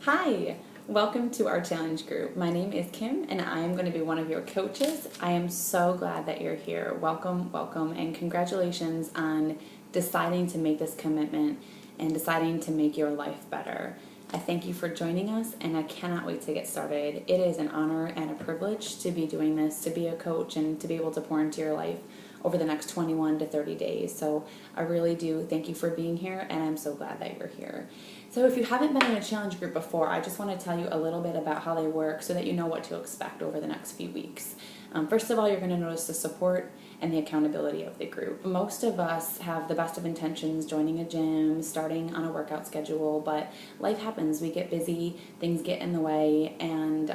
Hi, welcome to our challenge group. My name is Kim and I am going to be one of your coaches. I am so glad that you're here. Welcome, welcome, and congratulations on deciding to make this commitment and deciding to make your life better. I thank you for joining us and I cannot wait to get started. It is an honor and a privilege to be doing this, to be a coach and to be able to pour into your life over the next 21 to 30 days. So I really do thank you for being here and I'm so glad that you're here. So if you haven't been in a challenge group before, I just want to tell you a little bit about how they work so that you know what to expect over the next few weeks. First of all, you're going to notice the support and the accountability of the group. Most of us have the best of intentions joining a gym, starting on a workout schedule, but life happens. We get busy, things get in the way, and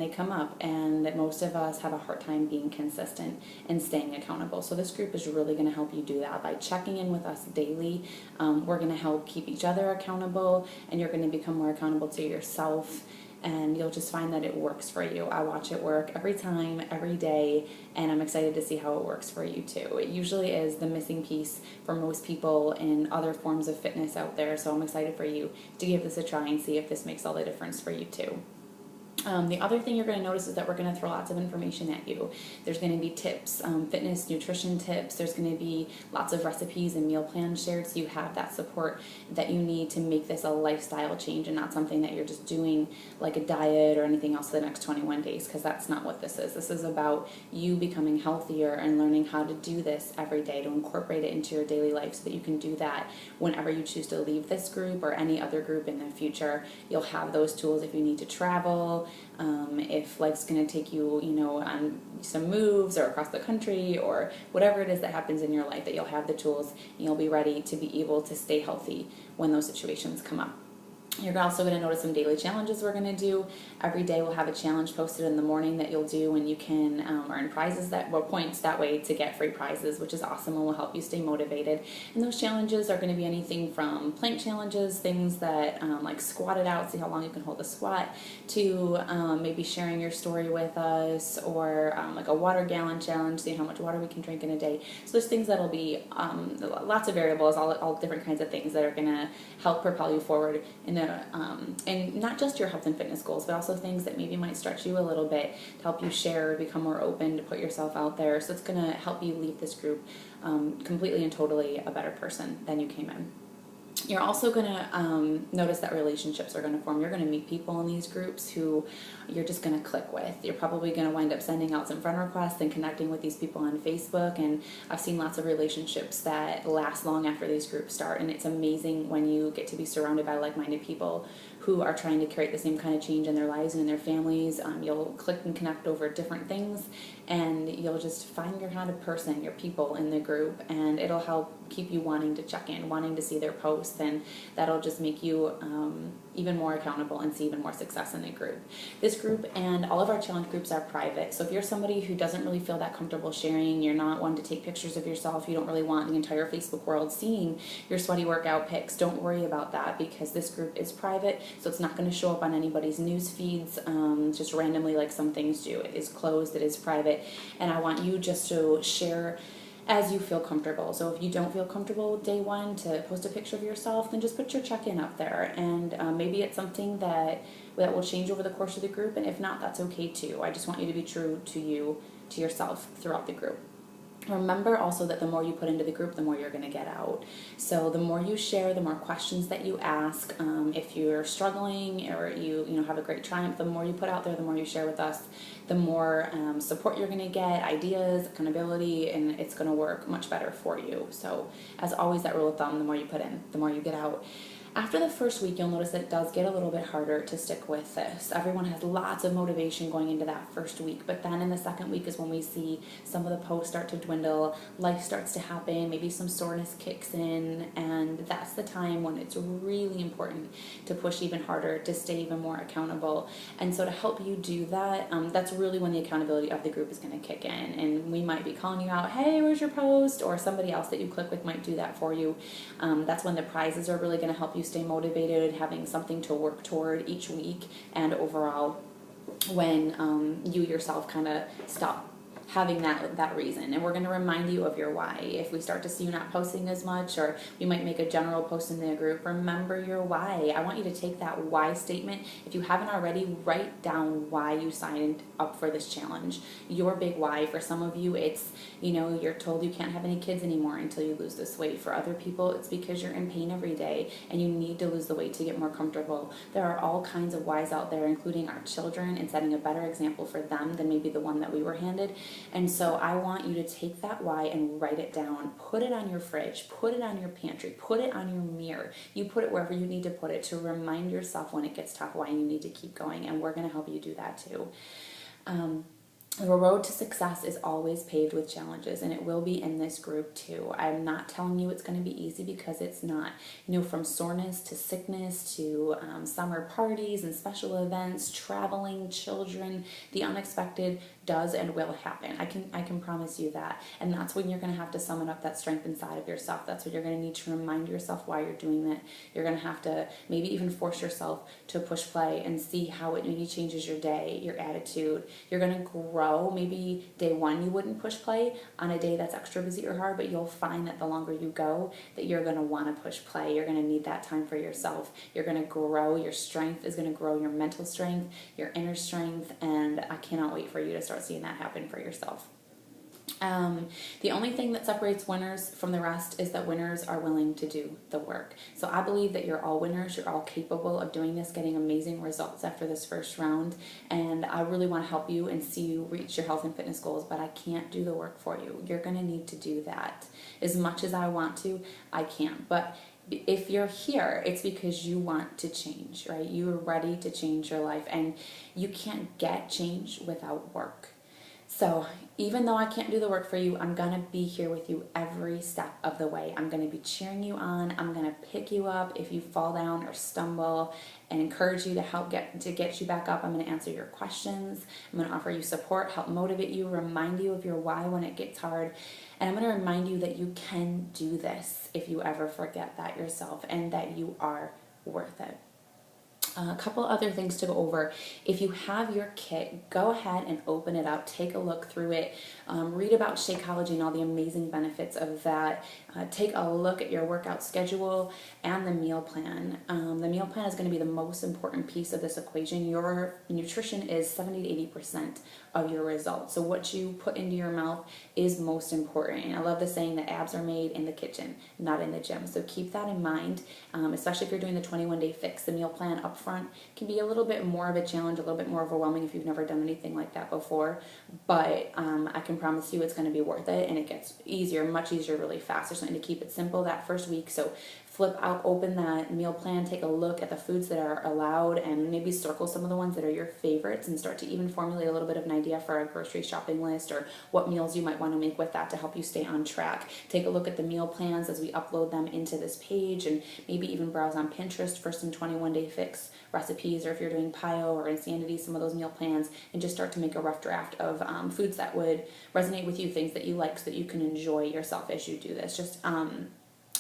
they come up, and most of us have a hard time being consistent and staying accountable. So this group is really going to help you do that by checking in with us daily. We're going to help keep each other accountable, and you're going to become more accountable to yourself. And you'll just find that it works for you. I watch it work every time, every day, and I'm excited to see how it works for you too. It usually is the missing piece for most people in other forms of fitness out there, so I'm excited for you to give this a try and see if this makes all the difference for you too. The other thing you're going to notice is that we're going to throw lots of information at you. There's going to be tips, fitness, nutrition tips. There's going to be lots of recipes and meal plans shared so you have that support that you need to make this a lifestyle change and not something that you're just doing like a diet or anything else for the next 21 days, because that's not what this is. This is about you becoming healthier and learning how to do this every day, to incorporate it into your daily life so that you can do that whenever you choose to leave this group or any other group in the future. You'll have those tools if you need to travel, if life's going to take you, on some moves or across the country or whatever it is that happens in your life, that you'll have the tools and you'll be ready to be able to stay healthy when those situations come up. You're also going to notice some daily challenges we're going to do. Every day we'll have a challenge posted in the morning that you'll do, and you can earn prizes points that way to get free prizes, which is awesome and will help you stay motivated. And those challenges are going to be anything from plank challenges, things that like squat it out, see how long you can hold the squat, to maybe sharing your story with us, or like a water gallon challenge, seeing how much water we can drink in a day. So there's things that'll be lots of variables, all different kinds of things that are going to help propel you forward in the and not just your health and fitness goals, but also things that maybe might stretch you a little bit to help you share, become more open, to put yourself out there. So it's going to help you leave this group completely and totally a better person than you came in. You're also going to notice that relationships are going to form. You're going to meet people in these groups who you're just going to click with. You're probably going to wind up sending out some friend requests and connecting with these people on Facebook, and I've seen lots of relationships that last long after these groups start, and it's amazing when you get to be surrounded by like-minded people who are trying to create the same kind of change in their lives and in their families. You'll click and connect over different things, and you'll just find your kind of person, your people in the group, and it'll help keep you wanting to check in, wanting to see their posts, and that'll just make you even more accountable and see even more success in the group. This group and all of our challenge groups are private, so if you're somebody who doesn't really feel that comfortable sharing, you're not one to take pictures of yourself, you don't really want the entire Facebook world seeing your sweaty workout pics, don't worry about that, because this group is private, so it's not going to show up on anybody's news feeds just randomly like some things do. It is closed, it is private, and I want you just to share as you feel comfortable. So if you don't feel comfortable day one to post a picture of yourself, then just put your check-in up there, and maybe it's something that will change over the course of the group, and if not, that's okay too. I just want you to be true to you, to yourself throughout the group. Remember also that the more you put into the group, the more you're going to get out. So the more you share, the more questions that you ask. If you're struggling or you have a great triumph, the more you put out there, the more you share with us, the more support you're going to get, ideas, accountability, and it's going to work much better for you. So as always, that rule of thumb, the more you put in, the more you get out. After the first week, you'll notice that it does get a little bit harder to stick with this. Everyone has lots of motivation going into that first week, but then in the second week is when we see some of the posts start to dwindle, life starts to happen, maybe some soreness kicks in, and that's the time when it's really important to push even harder, to stay even more accountable. And so to help you do that, that's really when the accountability of the group is going to kick in, and we might be calling you out, hey, where's your post? Or somebody else that you click with might do that for you. That's when the prizes are really going to help you stay motivated, having something to work toward each week, and overall when you yourself kind of stop having that reason, and we're going to remind you of your why. If we start to see you not posting as much, or we might make a general post in the group, remember your why. I want you to take that why statement. If you haven't already, write down why you signed up for this challenge. Your big why. For some of you, it's, you're told you can't have any kids anymore until you lose this weight. For other people, it's because you're in pain every day and you need to lose the weight to get more comfortable. There are all kinds of whys out there, including our children, and setting a better example for them than maybe the one that we were handed. And so I want you to take that why and write it down. Put it on your fridge, put it on your pantry, put it on your mirror. You put it wherever you need to put it to remind yourself when it gets tough why you need to keep going, and we're going to help you do that too. The road to success is always paved with challenges, and it will be in this group too. I'm not telling you it's going to be easy, because it's not. From soreness to sickness to summer parties and special events, traveling, children, the unexpected does and will happen. I can promise you that. And that's when you're going to have to summon up that strength inside of yourself. That's when you're going to need to remind yourself why you're doing that. You're going to have to maybe even force yourself to push play and see how it maybe changes your day, your attitude. You're going to grow. Maybe day one you wouldn't push play on a day that's extra busy or hard, but you'll find that the longer you go, that you're going to want to push play. You're going to need that time for yourself. You're going to grow. Your strength is going to grow, your mental strength, your inner strength, and I cannot wait for you to start seeing that happen for yourself. The only thing that separates winners from the rest is that winners are willing to do the work. So I believe that you're all winners. You're all capable of doing this, getting amazing results after this first round. And I really want to help you and see you reach your health and fitness goals, but I can't do the work for you. You're going to need to do that. As much as I want to, I can't. But if you're here, it's because you want to change, right? You are ready to change your life, and you can't get change without work. So even though I can't do the work for you, I'm going to be here with you every step of the way. I'm going to be cheering you on. I'm going to pick you up if you fall down or stumble, and encourage you to get you back up. I'm going to answer your questions. I'm going to offer you support, help motivate you, remind you of your why when it gets hard. And I'm going to remind you that you can do this if you ever forget that yourself, and that you are worth it. A couple other things to go over. If you have your kit, go ahead and open it up. Take a look through it. Read about Shakeology and all the amazing benefits of that. Take a look at your workout schedule and the meal plan. The meal plan is going to be the most important piece of this equation. Your nutrition is 70 to 80% of your results. So what you put into your mouth is most important. And I love the saying that abs are made in the kitchen, not in the gym. So keep that in mind, especially if you're doing the 21-day fix. The meal plan up front can be a little bit more of a challenge, a little bit more overwhelming if you've never done anything like that before. But I can promise you it's going to be worth it, and it gets easier, much easier really fast. There's something to keep it simple that first week. So flip out, open that meal plan, take a look at the foods that are allowed, and maybe circle some of the ones that are your favorites, and start to even formulate a little bit of an idea for a grocery shopping list, or what meals you might want to make with that to help you stay on track. Take a look at the meal plans as we upload them into this page, and maybe even browse on Pinterest for some 21-day fix recipes, or if you're doing PIO or Insanity, some of those meal plans, and just start to make a rough draft of foods that would resonate with you, things that you like, so that you can enjoy yourself as you do this. Just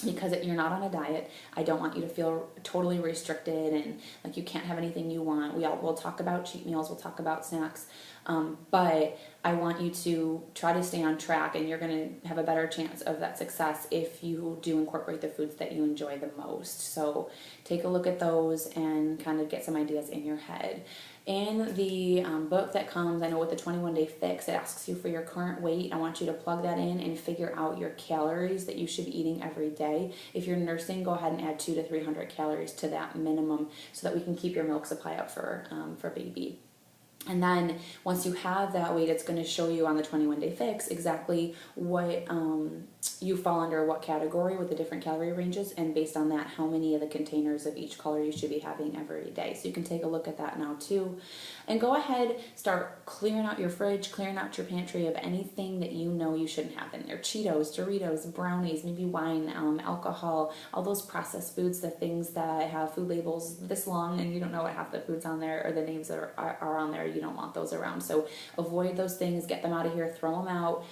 because you're not on a diet, I don't want you to feel totally restricted and like you can't have anything you want. We'll talk about cheat meals, we'll talk about snacks, but I want you to try to stay on track, and you're going to have a better chance of that success if you do incorporate the foods that you enjoy the most. So take a look at those and kind of get some ideas in your head. In the book that comes, I know with the 21-day fix, it asks you for your current weight. I want you to plug that in and figure out your calories that you should be eating every day. If you're nursing, go ahead and add 200 to 300 calories to that minimum, so that we can keep your milk supply up for baby. And then once you have that weight, it's going to show you on the 21-day fix exactly what you fall under, what category with the different calorie ranges, and based on that, how many of the containers of each color you should be having every day. So you can take a look at that now too. And go ahead, start clearing out your fridge, clearing out your pantry of anything that you know you shouldn't have in there. Cheetos, Doritos, brownies, maybe wine, alcohol, all those processed foods, the things that have food labels this long and you don't know what half the foods on there or the names that are on there. You don't want those around. So avoid those things, get them out of here, throw them out.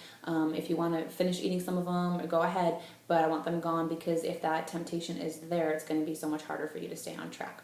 If you want to finish eating some of them, go ahead, but I want them gone, because if that temptation is there, it's going to be so much harder for you to stay on track.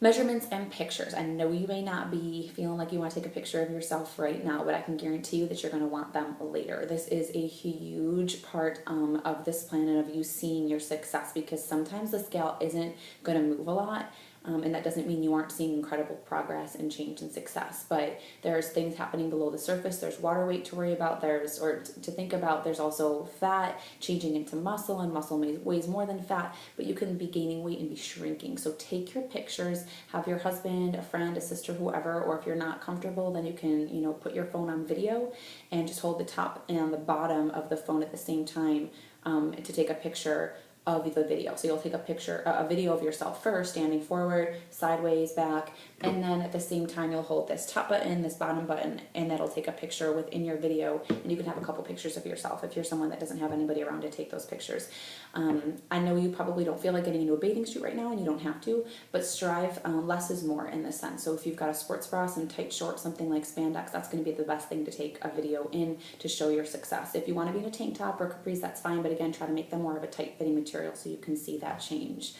Measurements and pictures. I know you may not be feeling like you want to take a picture of yourself right now, but I can guarantee you that you're going to want them later. This is a huge part of this plan and of you seeing your success, because sometimes the scale isn't going to move a lot. And that doesn't mean you aren't seeing incredible progress and change and success, but there's things happening below the surface. There's water weight to worry about. To think about. There's also fat changing into muscle, and muscle weighs more than fat, but you can be gaining weight and be shrinking. So take your pictures, have your husband, a friend, a sister, whoever, or if you're not comfortable, then you can, put your phone on video and just hold the top and the bottom of the phone at the same time to take a picture of the video. So you'll take a video of yourself first, standing forward, sideways, back, and then at the same time you'll hold this top button, this bottom button, and that'll take a picture within your video, and you can have a couple pictures of yourself if you're someone that doesn't have anybody around to take those pictures. I know you probably don't feel like getting into a bathing suit right now, and you don't have to, but strive, less is more in this sense. So if you've got a sports bra, some tight shorts, something like spandex, that's going to be the best thing to take a video in to show your success. If you want to be in a tank top or capris, that's fine, but again, try to make them more of a tight fitting material so you can see that change.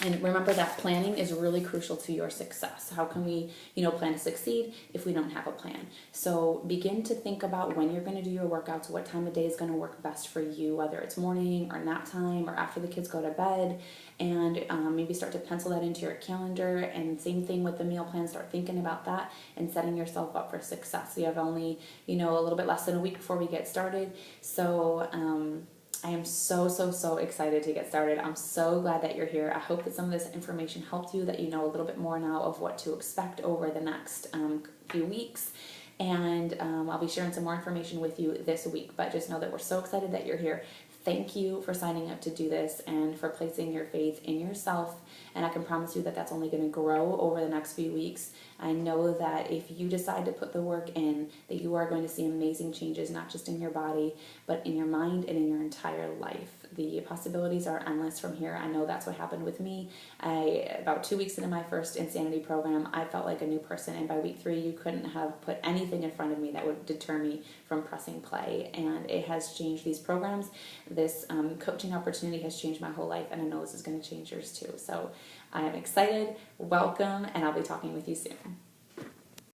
And remember that planning is really crucial to your success. How can we, plan to succeed if we don't have a plan? So begin to think about when you're going to do your workouts, what time of day is going to work best for you, whether it's morning or nap time or after the kids go to bed, and maybe start to pencil that into your calendar. And same thing with the meal plan, start thinking about that and setting yourself up for success. We have only, a little bit less than a week before we get started. So, I am so excited to get started. I'm so glad that you're here. I hope that some of this information helped you, that you know a little bit more now of what to expect over the next few weeks. And I'll be sharing some more information with you this week. But just know that we're so excited that you're here. Thank you for signing up to do this and for placing your faith in yourself. And I can promise you that that's only going to grow over the next few weeks. I know that if you decide to put the work in, that you are going to see amazing changes, not just in your body, but in your mind and in your entire life. The possibilities are endless from here. I know that's what happened with me. About 2 weeks into my first Insanity program, I felt like a new person. And by week 3, you couldn't have put anything in front of me that would deter me from pressing play. And it has changed these programs. This coaching opportunity has changed my whole life, and I know this is going to change yours too. So I am excited. Welcome, and I'll be talking with you soon.